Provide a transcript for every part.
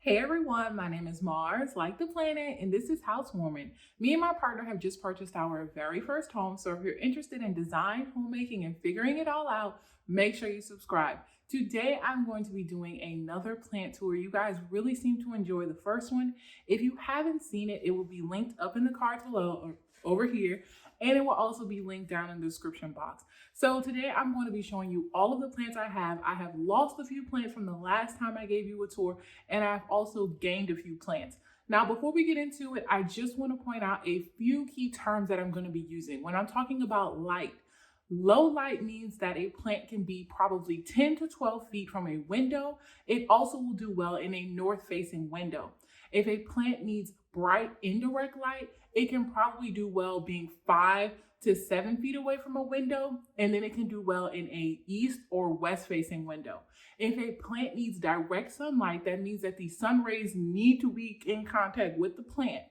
Hey everyone, my name is Mars, like the planet, and this is Housewarming. Me and my partner have just purchased our very first home, so if you're interested in design, homemaking, and figuring it all out, make sure you subscribe. Today I'm going to be doing another plant tour. You guys really seem to enjoy the first one. If you haven't seen it, it will be linked up in the cards below or over here, and it will also be linked down in the description box. So today I'm going to be showing you all of the plants I have. I have lost a few plants from the last time I gave you a tour, and I've also gained a few plants. Now, before we get into it, I just want to point out a few key terms that I'm going to be using. When I'm talking about light, low light means that a plant can be probably 10 to 12 feet from a window. It also will do well in a north-facing window. If a plant needs bright indirect light, it can probably do well being 5 to 7 feet away from a window, and then it can do well in a east or west facing window. If a plant needs direct sunlight, that means that the sun rays need to be in contact with the plant,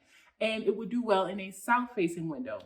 and it would do well in a south facing window.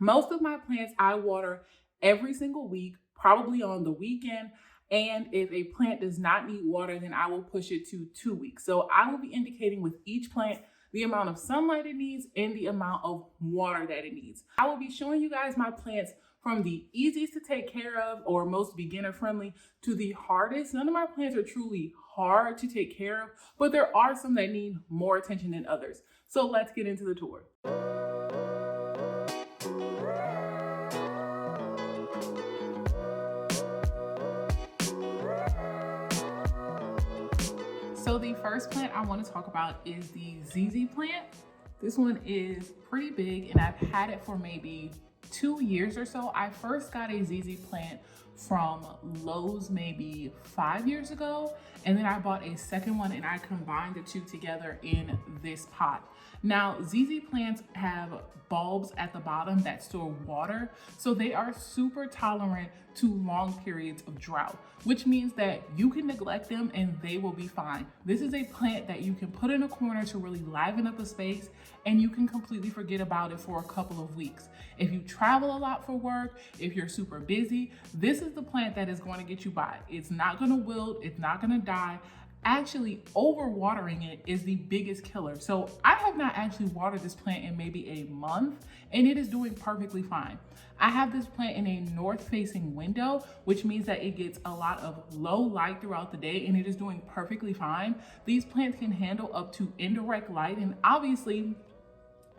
Most of my plants I water every single week, probably on the weekend. And if a plant does not need water, then I will push it to 2 weeks. So I will be indicating with each plant the amount of sunlight it needs and the amount of water that it needs. I will be showing you guys my plants from the easiest to take care of or most beginner friendly to the hardest. None of my plants are truly hard to take care of, but there are some that need more attention than others. So let's get into the tour. So the first plant I want to talk about is the ZZ plant. This one is pretty big and I've had it for maybe 2 years or so. I first got a ZZ plant from Lowe's maybe 5 years ago, and then I bought a second one and I combined the two together in this pot. Now, ZZ plants have bulbs at the bottom that store water, so they are super tolerant to long periods of drought, which means that you can neglect them and they will be fine. This is a plant that you can put in a corner to really liven up a space, and you can completely forget about it for a couple of weeks. If you travel a lot for work, if you're super busy, this is the plant that is going to get you by. It's not going to wilt, it's not going to die. Actually, overwatering it is the biggest killer. So I have not actually watered this plant in maybe a month, and it is doing perfectly fine. I have this plant in a north-facing window, which means that it gets a lot of low light throughout the day, and it is doing perfectly fine. These plants can handle up to indirect light, and obviously,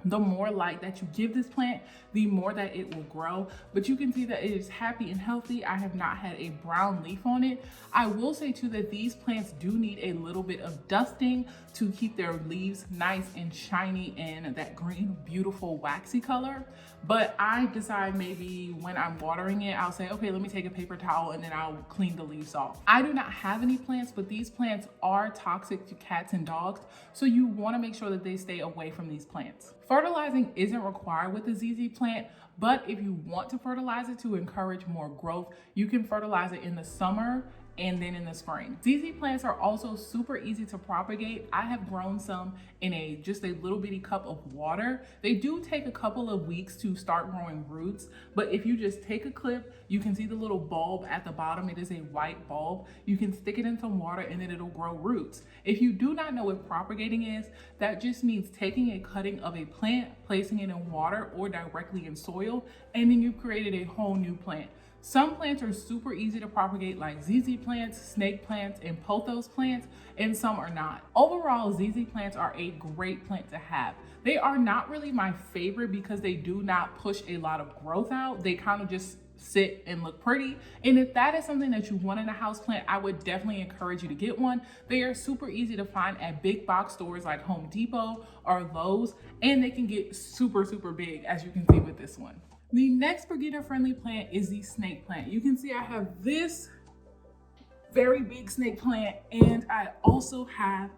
the more light that you give this plant, the more that it will grow. But you can see that it is happy and healthy. I have not had a brown leaf on it. I will say too that these plants do need a little bit of dusting to keep their leaves nice and shiny and that green, beautiful, waxy color. But I decide maybe when I'm watering it, I'll say, okay, let me take a paper towel and then I'll clean the leaves off. I do not have any plants, but these plants are toxic to cats and dogs, so you want to make sure that they stay away from these plants. Fertilizing isn't required with the ZZ plant, but if you want to fertilize it to encourage more growth, you can fertilize it in the summer and then in the spring. ZZ plants are also super easy to propagate. I have grown some in just a little bitty cup of water. They do take a couple of weeks to start growing roots, but if you just take a clip, you can see the little bulb at the bottom. It is a white bulb. You can stick it in some water and then it'll grow roots. If you do not know what propagating is, that just means taking a cutting of a plant, placing it in water or directly in soil, and then you've created a whole new plant. Some plants are super easy to propagate, like ZZ plants, snake plants, and pothos plants, and some are not. Overall, ZZ plants are a great plant to have. They are not really my favorite because they do not push a lot of growth out. They kind of just sit and look pretty. And if that is something that you want in a house plant, I would definitely encourage you to get one. They are super easy to find at big box stores like Home Depot or Lowe's, and they can get super, super big, as you can see with this one. The next beginner-friendly plant is the snake plant. You can see I have this very big snake plant, and I also have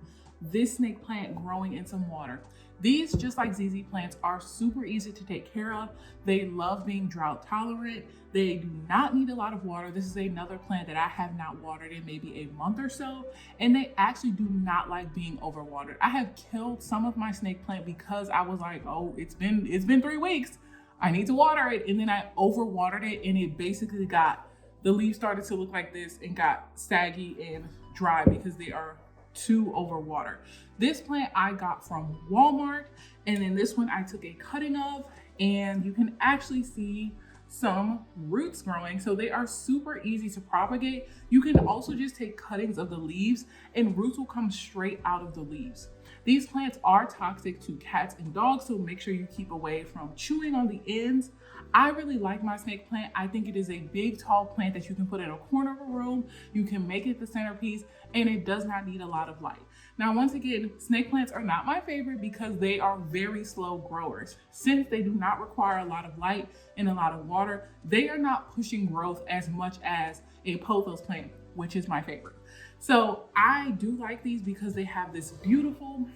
this snake plant growing in some water. These, just like ZZ plants, are super easy to take care of. They love being drought tolerant. They do not need a lot of water. This is another plant that I have not watered in maybe a month or so, and they actually do not like being overwatered. I have killed some of my snake plant because I was like, oh, it's been 3 weeks. I need to water it, and then I overwatered it, and it basically the leaves started to look like this and got saggy and dry because they are too overwatered. This plant I got from Walmart, and then this one I took a cutting of, and you can actually see some roots growing. So they are super easy to propagate. You can also just take cuttings of the leaves and roots will come straight out of the leaves. These plants are toxic to cats and dogs, so make sure you keep away from chewing on the ends. I really like my snake plant. I think it is a big, tall plant that you can put in a corner of a room. You can make it the centerpiece, and it does not need a lot of light. Now, once again, snake plants are not my favorite because they are very slow growers. Since they do not require a lot of light and a lot of water, they are not pushing growth as much as a pothos plant, which is my favorite. So I do like these because they have this beautiful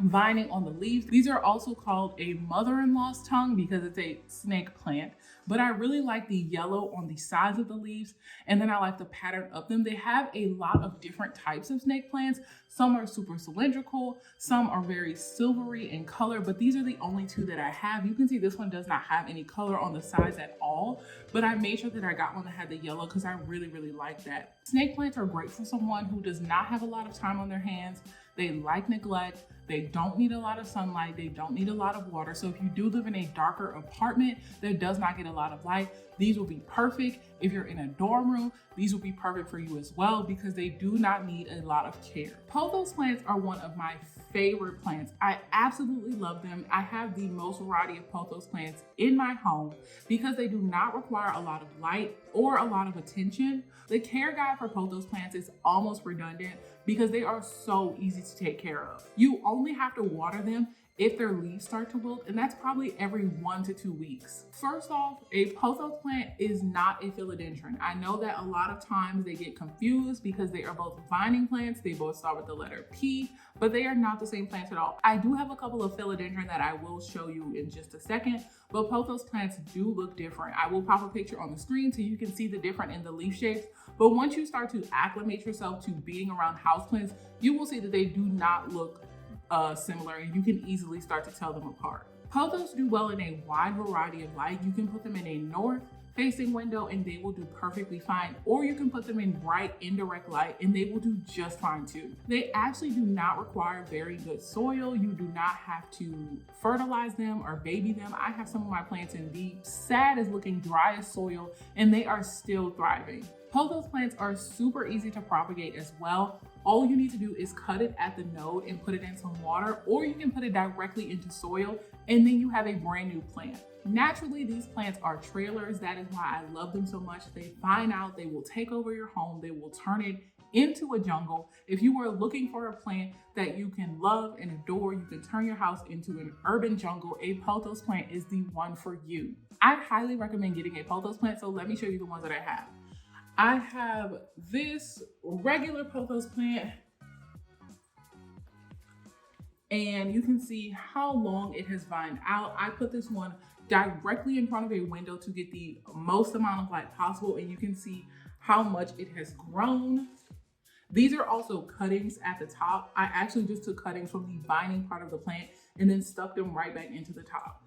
vining on the leaves. These are also called a mother-in-law's tongue because it's a snake plant, but I really like the yellow on the sides of the leaves, and then I like the pattern of them. They have a lot of different types of snake plants. Some are super cylindrical, some are very silvery in color, but these are the only two that I have. You can see this one does not have any color on the sides at all, but I made sure that I got one that had the yellow because I really like that. Snake plants are great for someone who does not have a lot of time on their hands. They like neglect. They don't need a lot of sunlight. They don't need a lot of water. So if you do live in a darker apartment that does not get a lot of light, these will be perfect. If you're in a dorm room, these will be perfect for you as well because they do not need a lot of care. Pothos plants are one of my favorite plants. I absolutely love them. I have the most variety of pothos plants in my home because they do not require a lot of light or a lot of attention. The care guide for pothos plants is almost redundant because they are so easy to take care of. You only have to water them if their leaves start to wilt, and that's probably every 1 to 2 weeks. First off, a pothos plant is not a philodendron. I know that a lot of times they get confused because they are both vining plants. They both start with the letter P, but they are not the same plants at all. I do have a couple of philodendron that I will show you in just a second, but pothos plants do look different. I will pop a picture on the screen so you can see the difference in the leaf shapes. But once you start to acclimate yourself to being around houseplants, you will see that they do not look similar, and you can easily start to tell them apart. Pothos do well in a wide variety of light. You can put them in a north facing window and they will do perfectly fine, or you can put them in bright indirect light and they will do just fine too. They actually do not require very good soil. You do not have to fertilize them or baby them. I have some of my plants in the saddest looking driest soil and they are still thriving. Pothos plants are super easy to propagate as well. All you need to do is cut it at the node and put it in some water, or you can put it directly into soil and then you have a brand new plant. Naturally, these plants are trailers. That is why I love them so much. They vine out, they will take over your home, they will turn it into a jungle. If you are looking for a plant that you can love and adore, you can turn your house into an urban jungle, a pothos plant is the one for you. I highly recommend getting a pothos plant, so let me show you the ones that I have. I have this regular pothos plant, and you can see how long it has vined out. I put this one directly in front of a window to get the most amount of light possible, and you can see how much it has grown. These are also cuttings at the top. I actually just took cuttings from the vining part of the plant and then stuck them right back into the top.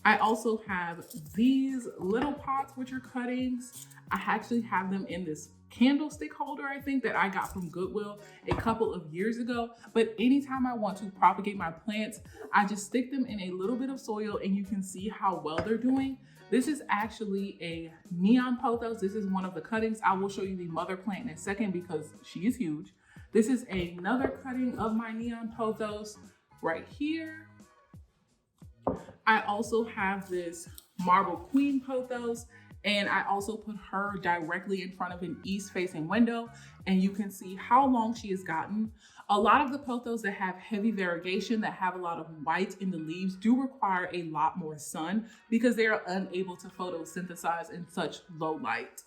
I also have these little pots, which are cuttings. I actually have them in this candlestick holder, I think, that I got from Goodwill a couple of years ago. But anytime I want to propagate my plants, I just stick them in a little bit of soil and you can see how well they're doing. This is actually a neon pothos. This is one of the cuttings. I will show you the mother plant in a second because she is huge. This is another cutting of my neon pothos right here. I also have this marble queen pothos, and I also put her directly in front of an east facing window, and you can see how long she has gotten. A lot of the pothos that have heavy variegation, that have a lot of white in the leaves, do require a lot more sun because they are unable to photosynthesize in such low light.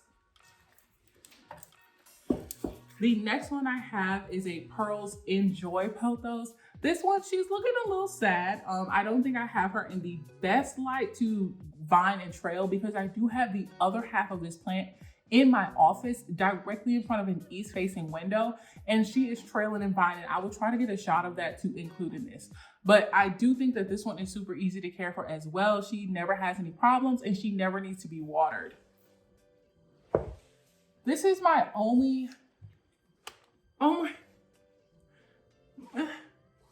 The next one I have is a POTHOS N JOY pothos. This one, she's looking a little sad. I don't think I have her in the best light to vine and trail because I do have the other half of this plant in my office directly in front of an east facing window, and she is trailing and vining. I will try to get a shot of that to include in this, but I do think that this one is super easy to care for as well. She never has any problems and she never needs to be watered. This is my only Oh my.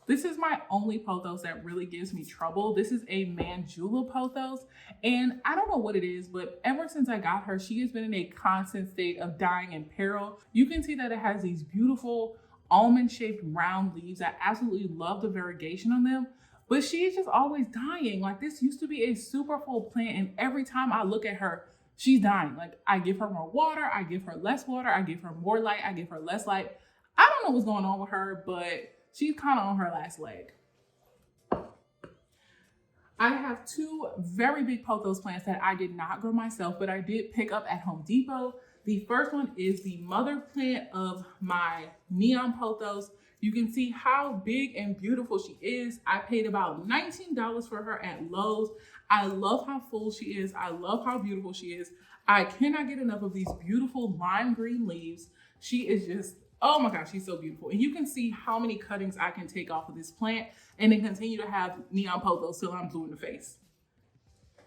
This is my only pothos that really gives me trouble. This is a Manjula pothos, and I don't know what it is, but ever since I got her, she has been in a constant state of dying in peril. You can see that it has these beautiful almond-shaped round leaves. I absolutely love the variegation on them, but she is just always dying. Like, this used to be a super full plant, and every time I look at her, she's dying. Like, I give her more water, I give her less water, I give her more light, I give her less light. I don't know what's going on with her, but she's kind of on her last leg. I have two very big pothos plants that I did not grow myself, but I did pick up at Home Depot. The first one is the mother plant of my neon pothos. You can see how big and beautiful she is. I paid about $19 for her at Lowe's. I love how full she is. I love how beautiful she is. I cannot get enough of these beautiful lime green leaves. She is just, oh my gosh, she's so beautiful. And you can see how many cuttings I can take off of this plant and then continue to have neon pothos till I'm blue in the face.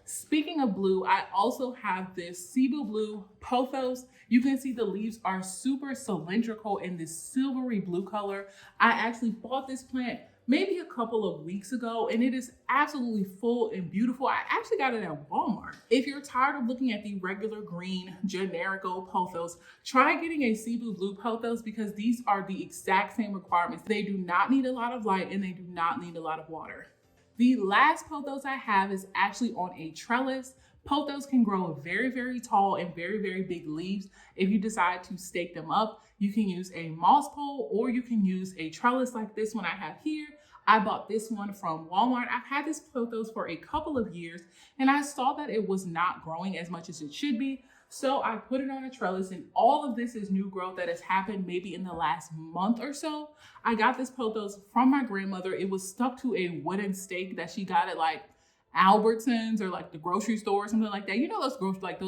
Speaking of blue, I also have this Cebu blue pothos. You can see the leaves are super cylindrical in this silvery blue color. I actually bought this plant maybe a couple of weeks ago, and it is absolutely full and beautiful. I actually got it at Walmart. If you're tired of looking at the regular green generico pothos, try getting a Cebu blue pothos because these are the exact same requirements. They do not need a lot of light and they do not need a lot of water. The last pothos I have is actually on a trellis. Pothos can grow very, very tall and very, very big leaves. If you decide to stake them up, you can use a moss pole or you can use a trellis like this one I have here. I bought this one from Walmart. I've had this pothos for a couple of years and I saw that it was not growing as much as it should be. So I put it on a trellis, and all of this is new growth that has happened maybe in the last month or so. I got this pothos from my grandmother. It was stuck to a wooden stake that she got at like Albertsons or like the grocery store or something like that. You know, those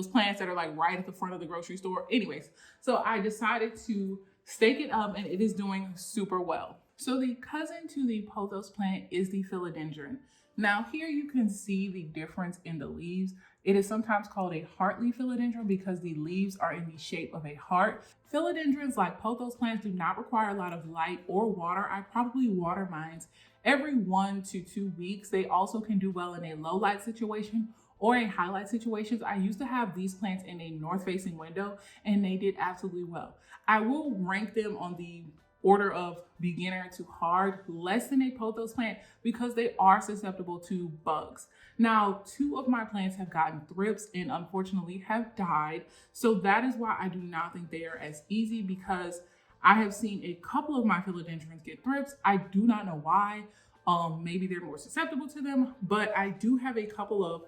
plants that are like right at the front of the grocery store. Anyways, so I decided to stake it up and it is doing super well. So the cousin to the pothos plant is the philodendron. Now here you can see the difference in the leaves. It is sometimes called a heart-leaf philodendron because the leaves are in the shape of a heart. Philodendrons, like pothos plants, do not require a lot of light or water. I probably water mine every 1 to 2 weeks. They also can do well in a low light situation or a highlight situations. I used to have these plants in a north-facing window and they did absolutely well. I will rank them on the order of beginner to hard, less than a pothos plant because they are susceptible to bugs. Now, 2 of my plants have gotten thrips and unfortunately have died. So that is why I do not think they are as easy because I have seen a couple of my philodendrons get thrips. I do not know why. Maybe they're more susceptible to them, but I do have a couple of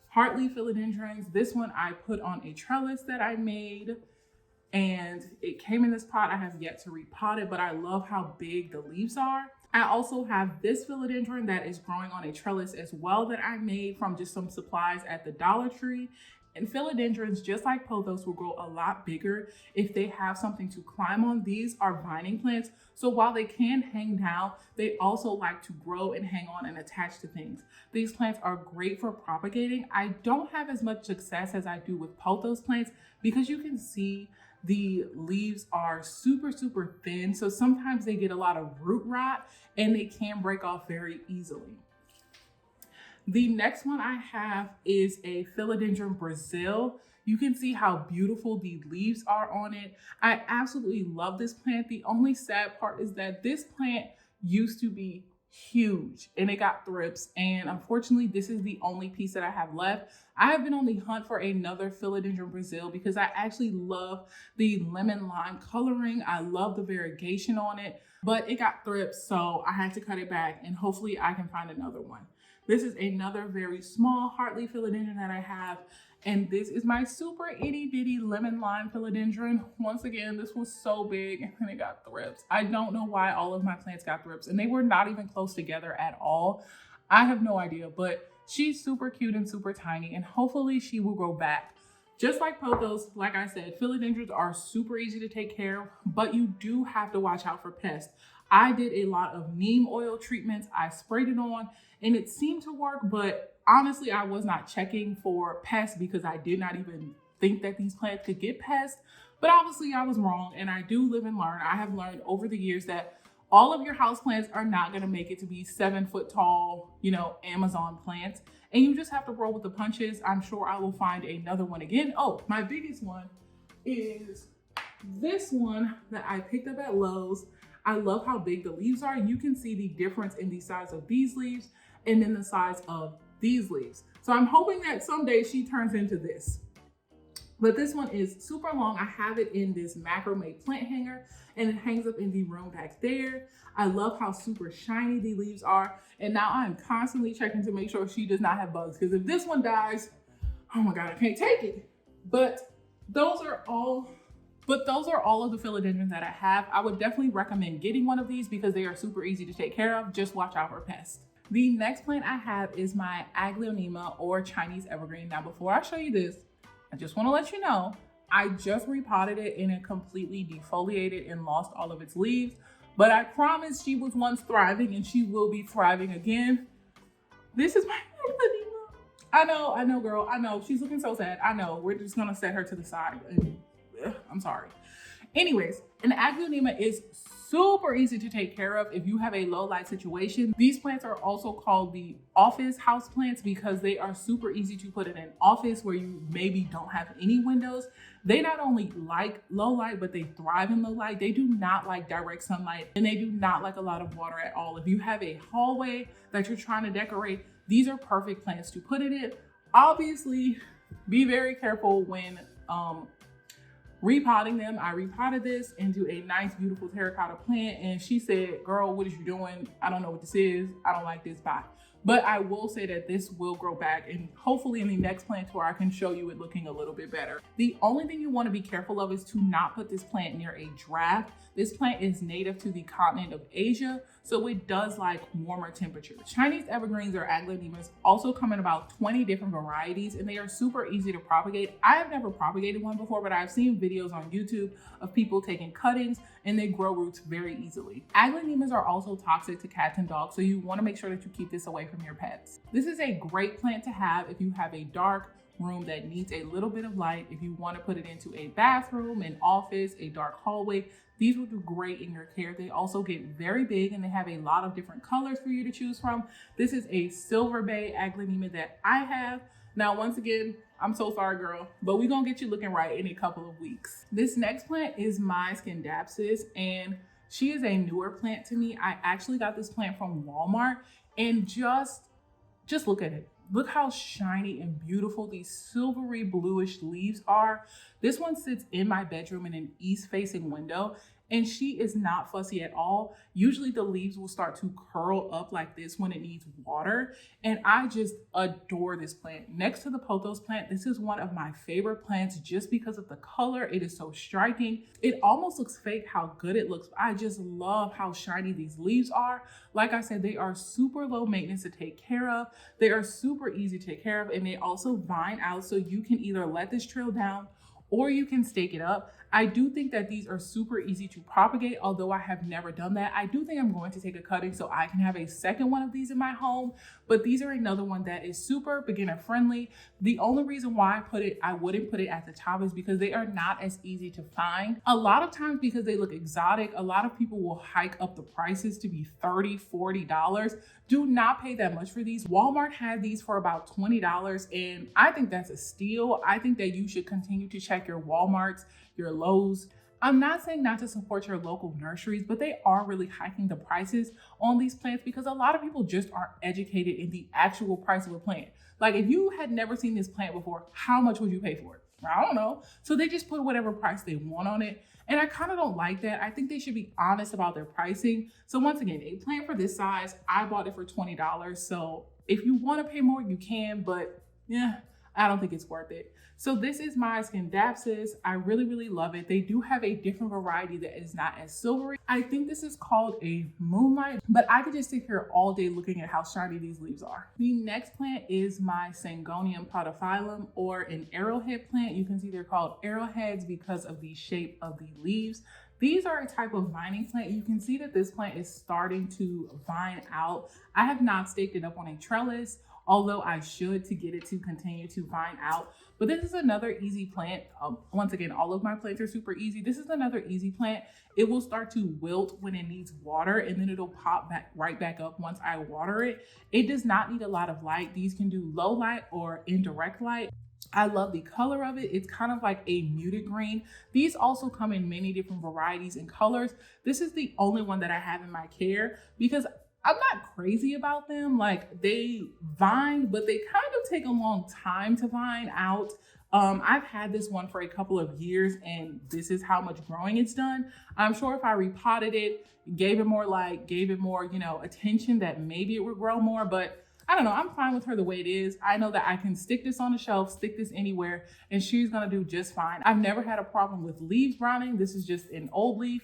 heart-leaf philodendrons. This one I put on a trellis that I made, and it came in this pot. I have yet to repot it, but I love how big the leaves are. I also have this philodendron that is growing on a trellis as well that I made from just some supplies at the Dollar Tree. And philodendrons, just like pothos, will grow a lot bigger if they have something to climb on. These are vining plants, so while they can hang down, they also like to grow and hang on and attach to things. These plants are great for propagating. I don't have as much success as I do with pothos plants because you can see the leaves are super, super thin. So sometimes they get a lot of root rot and they can break off very easily. The next one I have is a Philodendron Brazil. You can see how beautiful the leaves are on it. I absolutely love this plant. The only sad part is that this plant used to be huge and it got thrips, and unfortunately this is the only piece that I have left. I have been on the hunt for another Philodendron Brazil because I actually love the lemon lime coloring. I love the variegation on it, but it got thrips, so I had to cut it back and hopefully I can find another one. This is another very small heart-leaf philodendron that I have, and this is my super itty bitty lemon lime philodendron. Once again, this was so big and it got thrips. I don't know why all of my plants got thrips, and they were not even close together at all. I have no idea, but she's super cute and super tiny, and hopefully she will grow back. Just like pothos, like I said, philodendrons are super easy to take care of, but you do have to watch out for pests. I did a lot of neem oil treatments. I sprayed it on and it seemed to work, but honestly, I was not checking for pests because I did not even think that these plants could get pests, but obviously I was wrong, and I do live and learn. I have learned over the years that all of your houseplants are not going to make it to be 7-foot tall, you know, Amazon plants, and you just have to roll with the punches. I'm sure I will find another one again. Oh, my biggest one is this one that I picked up at Lowe's. I love how big the leaves are. You can see the difference in the size of these leaves and then the size of these leaves. So I'm hoping that someday she turns into this. But this one is super long. I have it in this macrame plant hanger, and it hangs up in the room back there. I love how super shiny the leaves are. And now I'm constantly checking to make sure she does not have bugs, because if this one dies, oh my God, I can't take it. But those are all of the philodendrons that I have. I would definitely recommend getting one of these because they are super easy to take care of. Just watch out for pests. The next plant I have is my Aglaonema, or Chinese evergreen. Now, before I show you this, I just want to let you know, I just repotted it and it completely defoliated and lost all of its leaves. But I promise she was once thriving and she will be thriving again. This is my Aglaonema. I know, girl. I know. She's looking so sad. I know. We're just going to set her to the side. I'm sorry. Anyways, an Aglaonema is super easy to take care of if you have a low light situation. These plants are also called the office house plants because they are super easy to put in an office where you maybe don't have any windows. They not only like low light, but they thrive in low light. They do not like direct sunlight, and they do not like a lot of water at all. If you have a hallway that you're trying to decorate, these are perfect plants to put in it. Obviously, be very careful when repotting them. I repotted this into a nice, beautiful terracotta plant, and she said, girl, what is you doing? I don't know what this is. I don't like this. Bye. But I will say that this will grow back, and hopefully in the next plant tour, I can show you it looking a little bit better. The only thing you want to be careful of is to not put this plant near a draft. This plant is native to the continent of Asia, so it does like warmer temperatures. Chinese evergreens, or Aglaonemas, also come in about 20 different varieties, and they are super easy to propagate. I have never propagated one before, but I've seen videos on YouTube of people taking cuttings and they grow roots very easily. Aglaonemas are also toxic to cats and dogs, so you want to make sure that you keep this away from your pets. This is a great plant to have if you have a dark room that needs a little bit of light. If you want to put it into a bathroom, an office, a dark hallway, these will do great in your care. They also get very big and they have a lot of different colors for you to choose from. This is a Silver Bay Aglaonema that I have. Now, once again, I'm so sorry, girl, but we're gonna get you looking right in a couple of weeks. This next plant is my Scindapsus, and she is a newer plant to me. I actually got this plant from Walmart, and just look at it. Look how shiny and beautiful these silvery bluish leaves are. This one sits in my bedroom in an east-facing window, and she is not fussy at all. Usually the leaves will start to curl up like this when it needs water, and I just adore this plant. Next to the pothos plant, this is one of my favorite plants just because of the color. It is so striking. It almost looks fake how good it looks. I just love how shiny these leaves are. Like I said, they are super low maintenance to take care of. They are super easy to take care of, and they also vine out, so you can either let this trail down or you can stake it up. I do think that these are super easy to propagate, although I have never done that. I do think I'm going to take a cutting so I can have a second one of these in my home, but these are another one that is super beginner friendly. The only reason why I wouldn't put it at the top is because they are not as easy to find. A lot of times, because they look exotic, a lot of people will hike up the prices to be $30, $40. Do not pay that much for these. Walmart had these for about $20, and I think that's a steal. I think that you should continue to check your Walmarts, your Lowe's. I'm not saying not to support your local nurseries, but they are really hiking the prices on these plants because a lot of people just aren't educated in the actual price of a plant. Like, if you had never seen this plant before, how much would you pay for it? I don't know. So they just put whatever price they want on it. And I kind of don't like that. I think they should be honest about their pricing. So once again, a plant for this size, I bought it for $20. So if you want to pay more, you can, but yeah, I don't think it's worth it. So this is my Scindapsus. I really, really love it. They do have a different variety that is not as silvery. I think this is called a moonlight, but I could just sit here all day looking at how shiny these leaves are. The next plant is my Syngonium podophyllum, or an arrowhead plant. You can see they're called arrowheads because of the shape of the leaves. These are a type of vining plant. You can see that this plant is starting to vine out. I have not staked it up on a trellis although I should to get it to continue to vine out. But this is another easy plant. Once again, all of my plants are super easy. This is another easy plant. It will start to wilt when it needs water, and then it'll pop right back up once I water it. It does not need a lot of light. These can do low light or indirect light. I love the color of it. It's kind of like a muted green. These also come in many different varieties and colors. This is the only one that I have in my care because I'm not crazy about them. Like, they vine, but they kind of take a long time to vine out. I've had this one for a couple of years and this is how much growing it's done. I'm sure if I repotted it, gave it more light, gave it more, attention, that maybe it would grow more, but I don't know, I'm fine with her the way it is. I know that I can stick this on the shelf, stick this anywhere, and she's gonna do just fine. I've never had a problem with leaves browning. This is just an old leaf.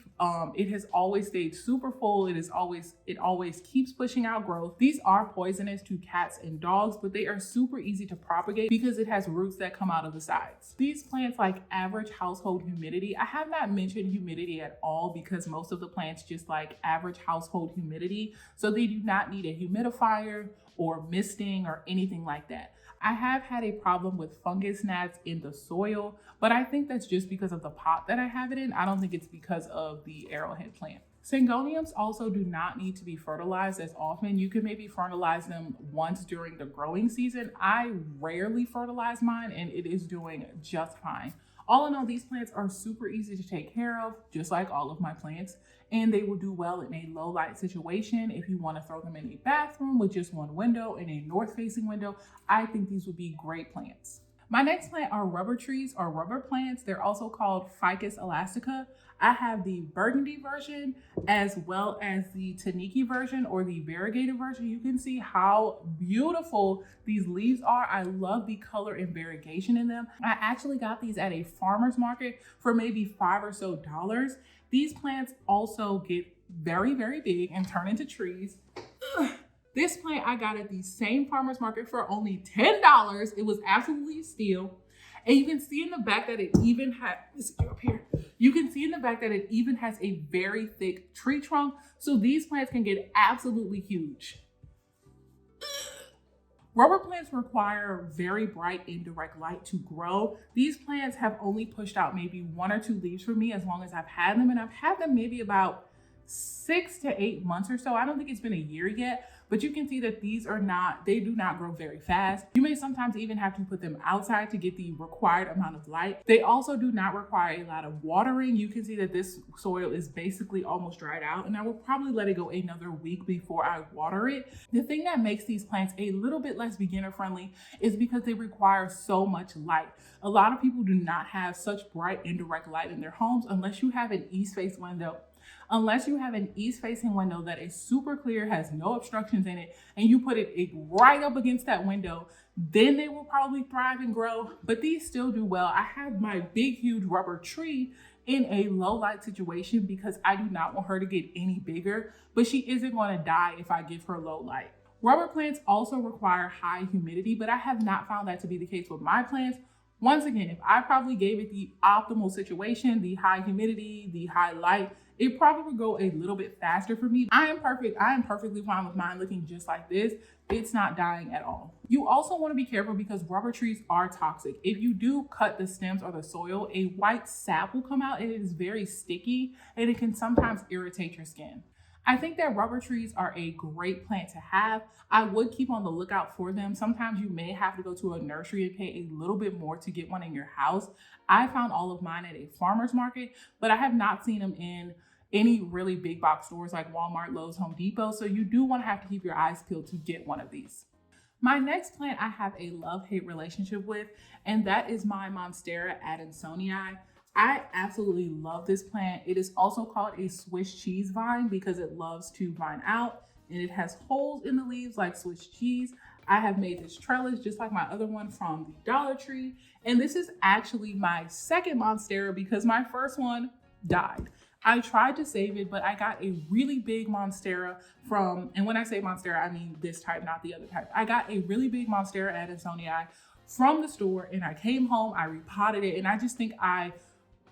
It has always stayed super full. It always keeps pushing out growth. These are poisonous to cats and dogs, but they are super easy to propagate because it has roots that come out of the sides. These plants like average household humidity. I have not mentioned humidity at all because most of the plants just like average household humidity. So they do not need a humidifier or misting or anything like that. I have had a problem with fungus gnats in the soil, but I think that's just because of the pot that I have it in. I don't think it's because of the arrowhead plant. Syngoniums also do not need to be fertilized as often. You can maybe fertilize them once during the growing season. I rarely fertilize mine and it is doing just fine. All in all, these plants are super easy to take care of, just like all of my plants, and they will do well in a low light situation. If you want to throw them in a bathroom with just one window and a north facing window, I think these would be great plants. My next plant are rubber trees or rubber plants. They're also called Ficus elastica. I have the burgundy version as well as the taniki version or the variegated version. You can see how beautiful these leaves are. I love the color and variegation in them. I actually got these at a farmer's market for maybe $5 or so. These plants also get very, very big and turn into trees. This plant I got at the same farmer's market for only $10. It was absolutely a steal. And you can see in the back that it even has, let's get up here. You can see in the back that it even has a very thick tree trunk. So these plants can get absolutely huge. Rubber plants require very bright indirect light to grow. These plants have only pushed out maybe 1 or 2 leaves for me as long as I've had them. And I've had them maybe about 6 to 8 months or so. I don't think it's been a year yet, but you can see that they do not grow very fast. You may sometimes even have to put them outside to get the required amount of light. They also do not require a lot of watering. You can see that this soil is basically almost dried out, and I will probably let it go another week before I water it. The thing that makes these plants a little bit less beginner friendly is because they require so much light. A lot of people do not have such bright indirect light in their homes unless you have an east-face window. Unless you have an east-facing window that is super clear, has no obstructions in it, and you put it right up against that window, then they will probably thrive and grow, but these still do well. I have my big, huge rubber tree in a low light situation because I do not want her to get any bigger, but she isn't going to die if I give her low light. Rubber plants also require high humidity, but I have not found that to be the case with my plants. Once again, if I probably gave it the optimal situation, the high humidity, the high light, it probably would go a little bit faster for me. I am perfectly fine with mine looking just like this. It's not dying at all. You also want to be careful because rubber trees are toxic. If you do cut the stems or the soil, a white sap will come out and it is very sticky and it can sometimes irritate your skin. I think that rubber trees are a great plant to have. I would keep on the lookout for them. Sometimes you may have to go to a nursery and pay a little bit more to get one in your house. I found all of mine at a farmer's market, but I have not seen them in any really big box stores like Walmart, Lowe's, Home Depot. So you do want to have to keep your eyes peeled to get one of these. My next plant I have a love-hate relationship with, and that is my Monstera adansonii. I absolutely love this plant. It is also called a Swiss cheese vine because it loves to vine out and it has holes in the leaves like Swiss cheese. I have made this trellis just like my other one from the Dollar Tree. And this is actually my second Monstera because my first one died. I tried to save it, but I got a really big Monstera from, and when I say Monstera, I mean this type, not the other type. I got a really big Monstera adansonii from the store and I came home, I repotted it, and I just think I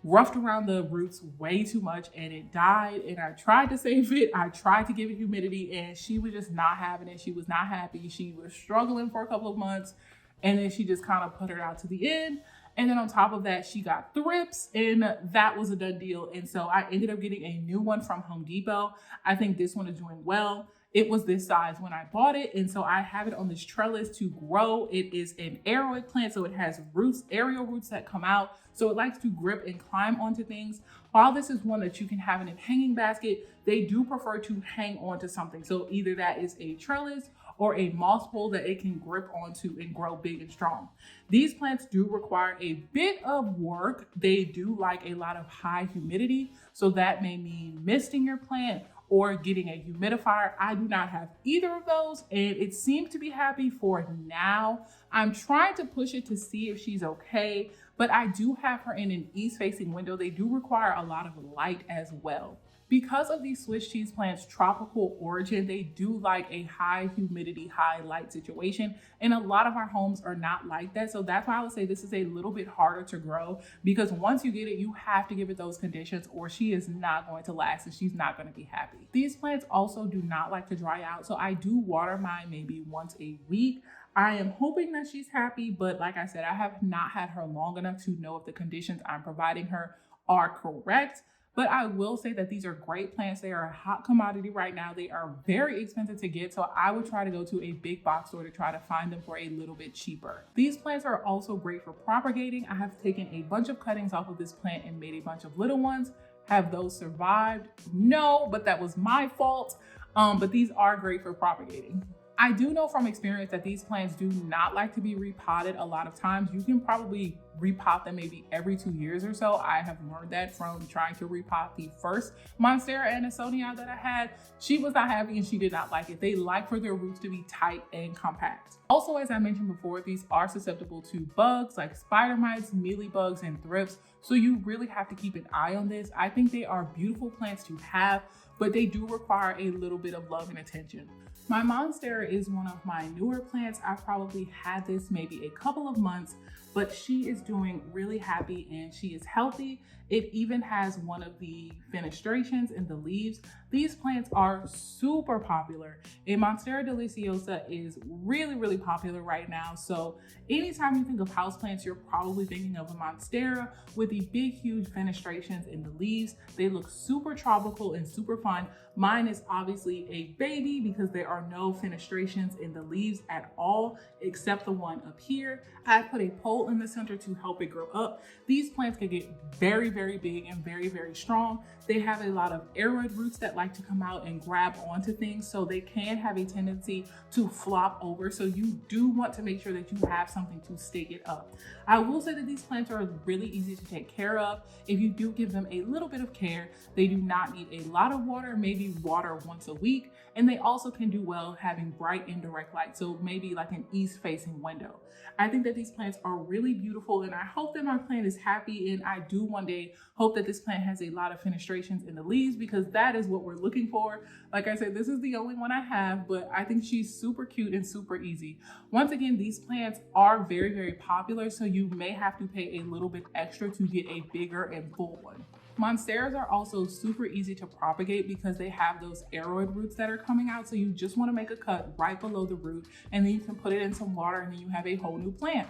roughed around the roots way too much and it died. And I tried to save it. I tried to give it humidity and she was just not having it. She was not happy. She was struggling for a couple of months and then she just kind of put her out to the end. And then on top of that, she got thrips and that was a done deal. And so I ended up getting a new one from Home Depot. I think this one is doing well. It was this size when I bought it. And so I have it on this trellis to grow. It is an arrowhead plant. So it has roots, aerial roots that come out. So it likes to grip and climb onto things. While this is one that you can have in a hanging basket, they do prefer to hang onto something. So either that is a trellis or a moss pole that it can grip onto and grow big and strong. These plants do require a bit of work. They do like a lot of high humidity. So that may mean misting your plant or getting a humidifier. I do not have either of those and it seems to be happy for now. I'm trying to push it to see if she's okay, but I do have her in an east-facing window. They do require a lot of light as well. Because of these Swiss cheese plants' tropical origin, they do like a high humidity, high light situation. And a lot of our homes are not like that. So that's why I would say this is a little bit harder to grow because once you get it, you have to give it those conditions or she is not going to last and she's not going to be happy. These plants also do not like to dry out. So I do water mine maybe once a week. I am hoping that she's happy, but like I said, I have not had her long enough to know if the conditions I'm providing her are correct. But I will say that these are great plants. They are a hot commodity right now. They are very expensive to get. So I would try to go to a big box store to try to find them for a little bit cheaper. These plants are also great for propagating. I have taken a bunch of cuttings off of this plant and made a bunch of little ones. Have those survived? No, but that was my fault. But these are great for propagating. I do know from experience that these plants do not like to be repotted a lot of times. You can probably repot them maybe every 2 years or so. I have learned that from trying to repot the first Monstera Andersonia that I had. She was not happy and she did not like it. They like for their roots to be tight and compact. Also, as I mentioned before, these are susceptible to bugs like spider mites, mealybugs, and thrips. So you really have to keep an eye on this. I think they are beautiful plants to have, but they do require a little bit of love and attention. My Monstera is one of my newer plants. I've probably had this maybe a couple of months, but she is doing really happy and she is healthy. It even has one of the fenestrations in the leaves. These plants are super popular. A Monstera deliciosa is really, really popular right now. So anytime you think of houseplants, you're probably thinking of a Monstera with the big, huge fenestrations in the leaves. They look super tropical and super fun. Mine is obviously a baby because there are no fenestrations in the leaves at all, except the one up here. I put a pole in the center to help it grow up. These plants can get very, very big and very, very strong. They have a lot of arrowhead roots that like to come out and grab onto things, so they can have a tendency to flop over. So you do want to make sure that you have something to stake it up. I will say that these plants are really easy to take care of. If you do give them a little bit of care, they do not need a lot of water, maybe water once a week. And they also can do well having bright indirect light. So maybe like an east facing window. I think that these plants are really beautiful and I hope that my plant is happy, and I do one day hope that this plant has a lot of fenestrations in the leaves because that is what we're looking for. Like I said, this is the only one I have, but I think she's super cute and super easy. Once again, these plants are very, very popular, so you may have to pay a little bit extra to get a bigger and full one. Monsteras are also super easy to propagate because they have those arrowhead roots that are coming out. So you just want to make a cut right below the root and then you can put it in some water and then you have a whole new plant.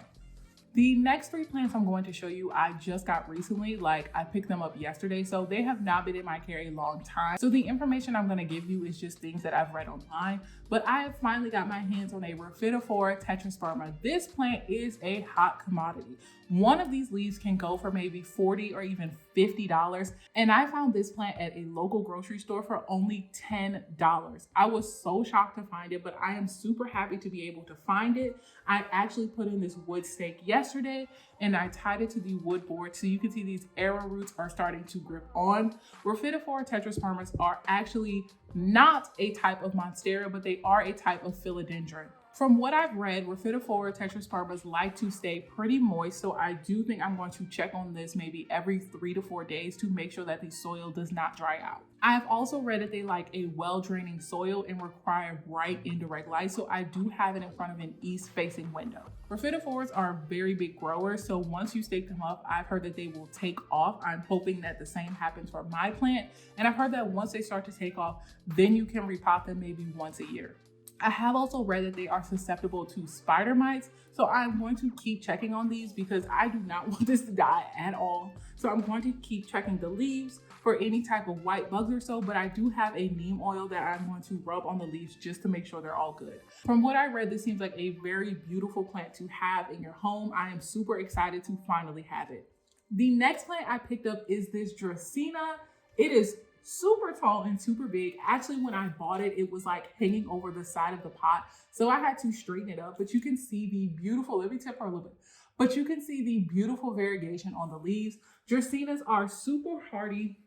The next 3 plants I'm going to show you, I just got recently, like I picked them up yesterday. So they have not been in my care a long time. So the information I'm going to give you is just things that I've read online, but I have finally got my hands on a Rhaphidophora tetrasperma. This plant is a hot commodity. One of these leaves can go for maybe $40 or even $50. And I found this plant at a local grocery store for only $10. I was so shocked to find it, but I am super happy to be able to find it. I actually put in this wood stake yesterday and I tied it to the wood board so you can see these arrow roots are starting to grip on. Rhaphidophora tetraspermas are actually not a type of Monstera, but they are a type of philodendron. From what I've read, Rhaphidophora tetraspermas like to stay pretty moist, so I do think I'm going to check on this maybe every 3 to 4 days to make sure that the soil does not dry out. I have also read that they like a well-draining soil and require bright indirect light, so I do have it in front of an east-facing window. Rhaphidophoras are very big growers, so once you stake them up, I've heard that they will take off. I'm hoping that the same happens for my plant, and I've heard that once they start to take off, then you can repot them maybe once a year. I have also read that they are susceptible to spider mites, so I'm going to keep checking on these because I do not want this to die at all. So I'm going to keep checking the leaves for any type of white bugs or so, but I do have a neem oil that I'm going to rub on the leaves just to make sure they're all good. From what I read, this seems like a very beautiful plant to have in your home. I am super excited to finally have it. The next plant I picked up is this Dracaena. It is super tall and super big. Actually, when I bought it, it was like hanging over the side of the pot, so I had to straighten it up, but you can see the beautiful, let me tip her a little bit, but you can see the beautiful variegation on the leaves. Dracaenas are super hardy.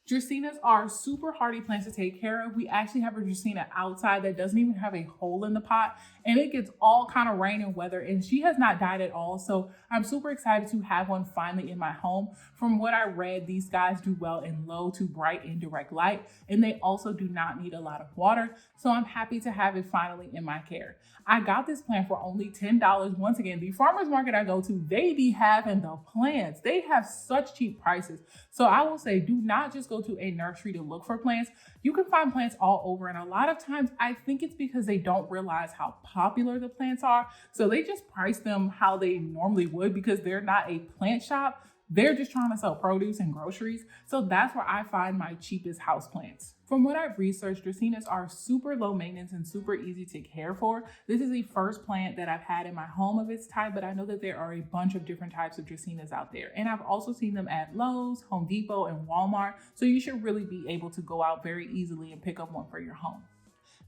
Dracaenas are super hardy plants to take care of. We actually have a Dracaena outside that doesn't even have a hole in the pot, and it gets all kind of rain and weather, and she has not died at all. So I'm super excited to have one finally in my home. From what I read, these guys do well in low to bright indirect light, and they also do not need a lot of water. So I'm happy to have it finally in my care. I got this plant for only $10. Once again, the farmer's market I go to, they be having the plants. They have such cheap prices. So I will say, do not just go to a nursery to look for plants. You can find plants all over, and a lot of times I think it's because they don't realize how popular the plants are. So they just price them how they normally would because they're not a plant shop. They're just trying to sell produce and groceries. So that's where I find my cheapest houseplants. From what I've researched, Dracaenas are super low maintenance and super easy to care for. This is the first plant that I've had in my home of its type, but I know that there are a bunch of different types of Dracaenas out there. And I've also seen them at Lowe's, Home Depot, and Walmart. So you should really be able to go out very easily and pick up one for your home.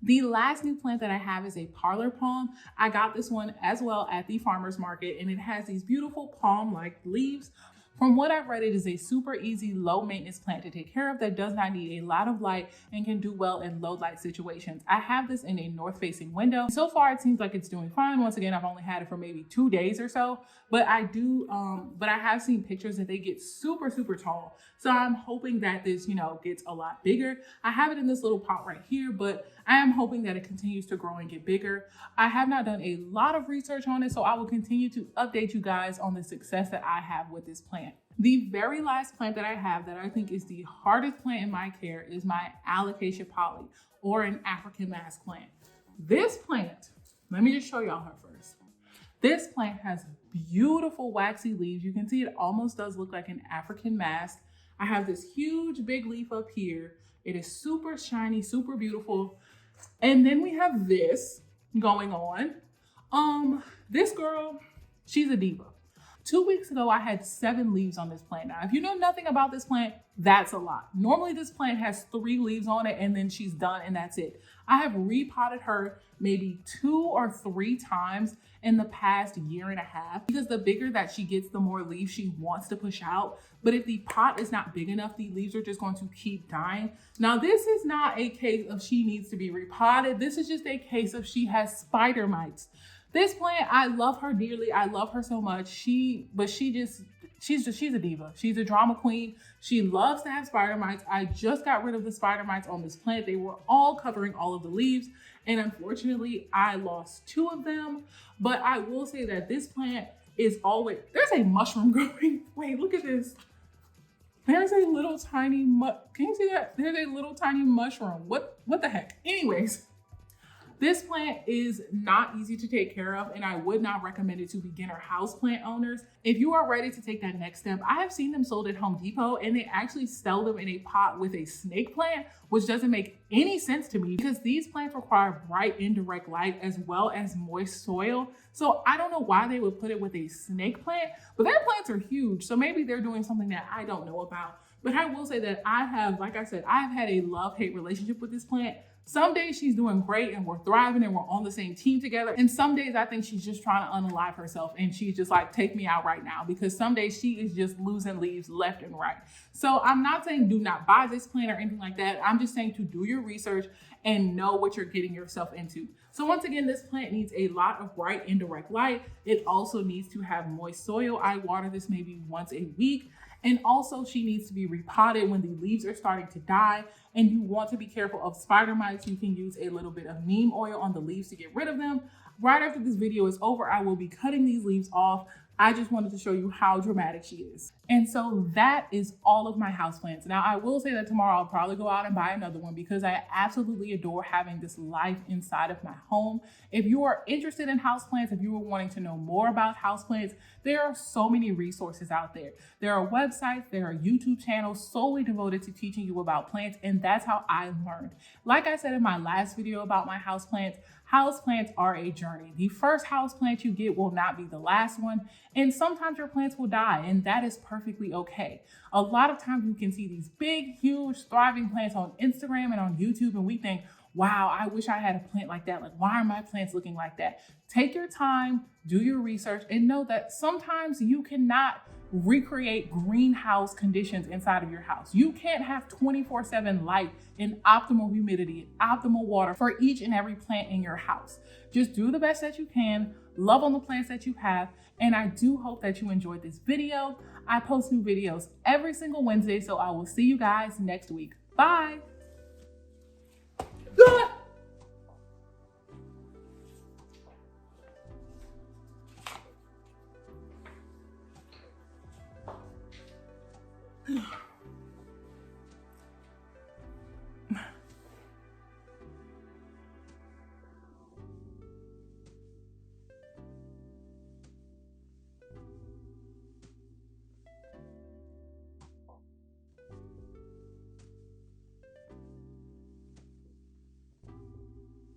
The last new plant that I have is a Parlor Pong. I got this one as well at the farmer's market, and it has these beautiful palm-like leaves. From what I've read, it is a super easy, low maintenance plant to take care of that does not need a lot of light and can do well in low light situations. I have this in a north facing window. So far, it seems like it's doing fine. Once again, I've only had it for maybe 2 days or so, but I have seen pictures that they get super, super tall. So I'm hoping that this, gets a lot bigger. I have it in this little pot right here, but I am hoping that it continues to grow and get bigger. I have not done a lot of research on it, so I will continue to update you guys on the success that I have with this plant. The very last plant that I have that I think is the hardest plant in my care is my Alocasia poly, or an African mask plant. This plant, let me just show y'all her first. This plant has beautiful waxy leaves. You can see it almost does look like an African mask. I have this huge big leaf up here. It is super shiny, super beautiful. And then we have this going on. This girl, she's a diva. 2 weeks ago, I had 7 leaves on this plant. Now, if you know nothing about this plant, that's a lot. Normally, this plant has 3 leaves on it and then she's done and that's it. I have repotted her maybe 2 or 3 times in the past year and a half because the bigger that she gets, the more leaves she wants to push out. But if the pot is not big enough, the leaves are just going to keep dying. Now, this is not a case of she needs to be repotted. This is just a case of she has spider mites. This plant, I love her dearly. I love her so much. She's a diva. She's a drama queen. She loves to have spider mites. I just got rid of the spider mites on this plant. They were all covering all of the leaves. And unfortunately, I lost 2 of them. But I will say that this plant is always, there's a mushroom growing. Wait, look at this. There's a little tiny, can you see that? There's a little tiny mushroom. What the heck? Anyways. This plant is not easy to take care of, and I would not recommend it to beginner houseplant owners. If you are ready to take that next step, I have seen them sold at Home Depot, and they actually sell them in a pot with a snake plant, which doesn't make any sense to me because these plants require bright indirect light as well as moist soil. So I don't know why they would put it with a snake plant, but their plants are huge. So maybe they're doing something that I don't know about. But I will say that I have, like I said, I've had a love-hate relationship with this plant. Some days she's doing great and we're thriving and we're on the same team together. And some days I think she's just trying to unalive herself and she's just like, take me out right now, because some days she is just losing leaves left and right. So I'm not saying do not buy this plant or anything like that. I'm just saying to do your research and know what you're getting yourself into. So once again, this plant needs a lot of bright indirect light. It also needs to have moist soil. I water this maybe once a week. And also she needs to be repotted when the leaves are starting to die. And you want to be careful of spider mites. You can use a little bit of neem oil on the leaves to get rid of them. Right after this video is over, I will be cutting these leaves off. I just wanted to show you how dramatic she is. And so that is all of my houseplants. Now I will say that tomorrow I'll probably go out and buy another one because I absolutely adore having this life inside of my home. If you are interested in houseplants, if you are wanting to know more about houseplants, there are so many resources out there. There are websites, there are YouTube channels solely devoted to teaching you about plants, and that's how I learned. Like I said in my last video about my houseplants, houseplants are a journey. The first houseplant you get will not be the last one, and sometimes your plants will die, and that is perfectly okay. A lot of times you can see these big, huge, thriving plants on Instagram and on YouTube, and we think, wow, I wish I had a plant like that. Like, why are my plants looking like that? Take your time, do your research, and know that sometimes you cannot recreate greenhouse conditions inside of your house. You can't have 24/7 light and optimal humidity, optimal water for each and every plant in your house. Just do the best that you can, love on the plants that you have, and I do hope that you enjoyed this video. I post new videos every single Wednesday, so I will see you guys next week. Bye. Ah!